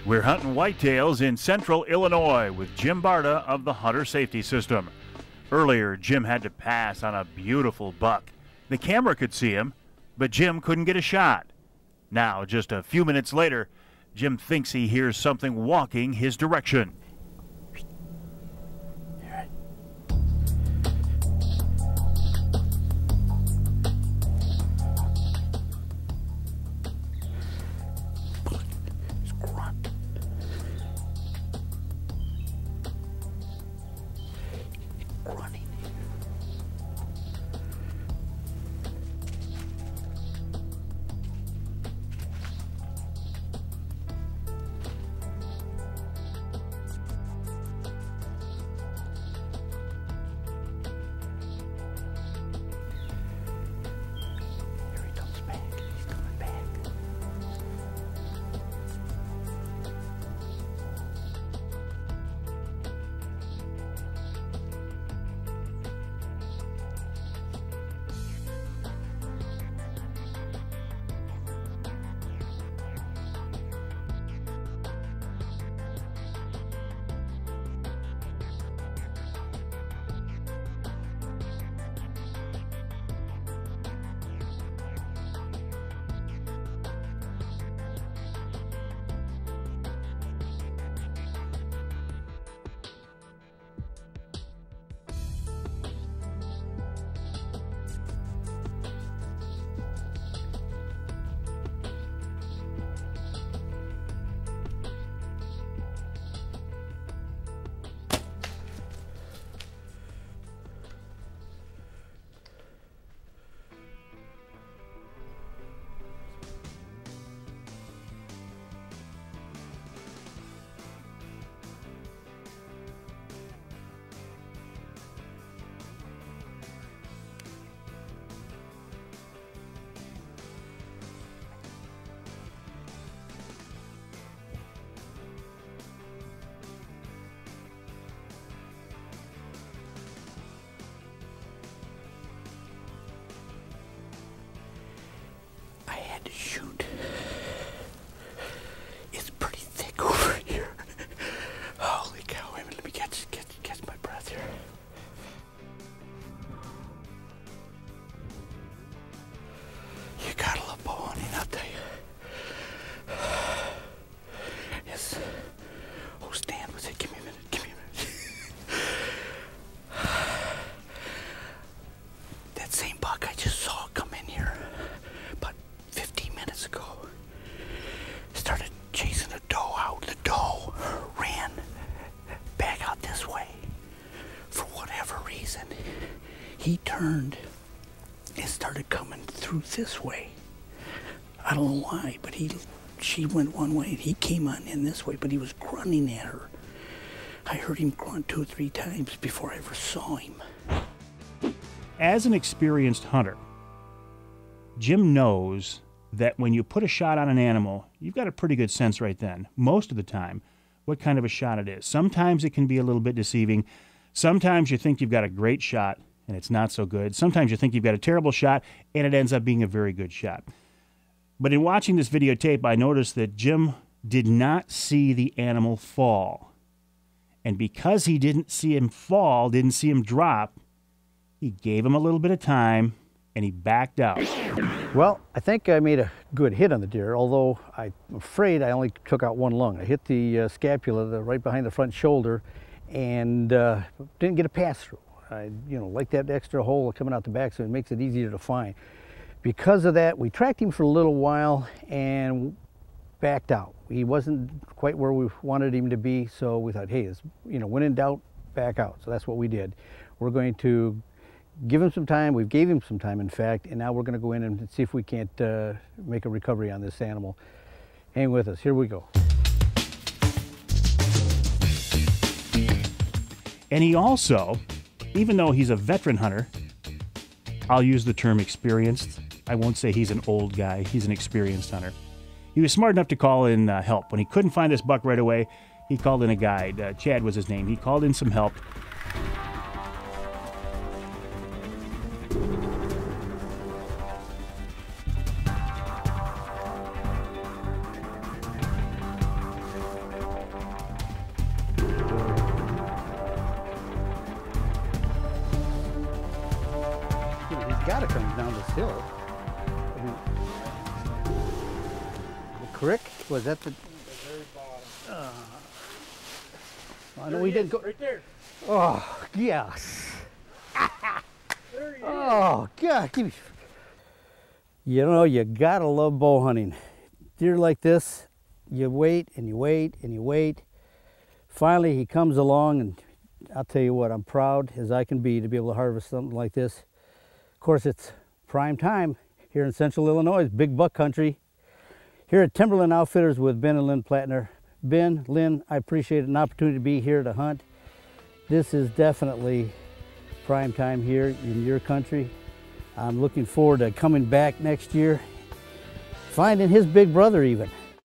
We're hunting whitetails in central Illinois with Jim Barta of the Hunter Safety System. Earlier, Jim had to pass on a beautiful buck. The camera could see him, but Jim couldn't get a shot. Now, just a few minutes later, Jim thinks he hears something walking his direction. To shoot. It's pretty thick over here. Holy cow, wait a minute, let me catch my breath here. You gotta love bowhunting, I'll tell you. Yes. Oh, stand with it. Give me a minute. That same buck I just saw come in here about 15 minutes ago. Started chasing a doe out. The doe ran back out this way. For whatever reason, he turned and started coming through this way. I don't know why, but she went one way and he came on in this way, but he was grunting at her. I heard him grunt 2 or 3 times before I ever saw him. As an experienced hunter, Jim knows that when you put a shot on an animal, you've got a pretty good sense right then, most of the time, what kind of a shot it is. Sometimes it can be a little bit deceiving. Sometimes you think you've got a great shot, and it's not so good. Sometimes you think you've got a terrible shot, and it ends up being a very good shot. But in watching this videotape, I noticed that Jim did not see the animal fall. And because he didn't see him fall, didn't see him drop, he gave him a little bit of time, and he backed out. Well, I think I made a good hit on the deer, although I'm afraid I only took out one lung. I hit the scapula right behind the front shoulder and didn't get a pass through. I like that extra hole coming out the back, so it makes it easier to find. Because of that, we tracked him for a little while and backed out. He wasn't quite where we wanted him to be, so we thought, hey, when in doubt, back out. So that's what we did. We're going to give him some time. We gave him some time, in fact, and now we're going to go in and see if we can't make a recovery on this animal. Hang with us. Here we go. And he also, even though he's a veteran hunter, I'll use the term experienced. I won't say he's an old guy. He's an experienced hunter. He was smart enough to call in help. When he couldn't find this buck right away, he called in a guide. Chad was his name. He called in some help. creek? Was that the? The very bottom. I know we didn't go. Right there. Oh, yes. There he is. Oh, God. Give me. You know, you gotta love bow hunting. Deer like this, you wait and you wait and you wait. Finally, he comes along, and I'll tell you what, I'm proud as I can be to be able to harvest something like this. Of course, it's prime time here in central Illinois, big buck country. Here at Timberland Outfitters with Ben and Lynn Plattner. Ben, Lynn, I appreciate an opportunity to be here to hunt. This is definitely prime time here in your country. I'm looking forward to coming back next year, finding his big brother even.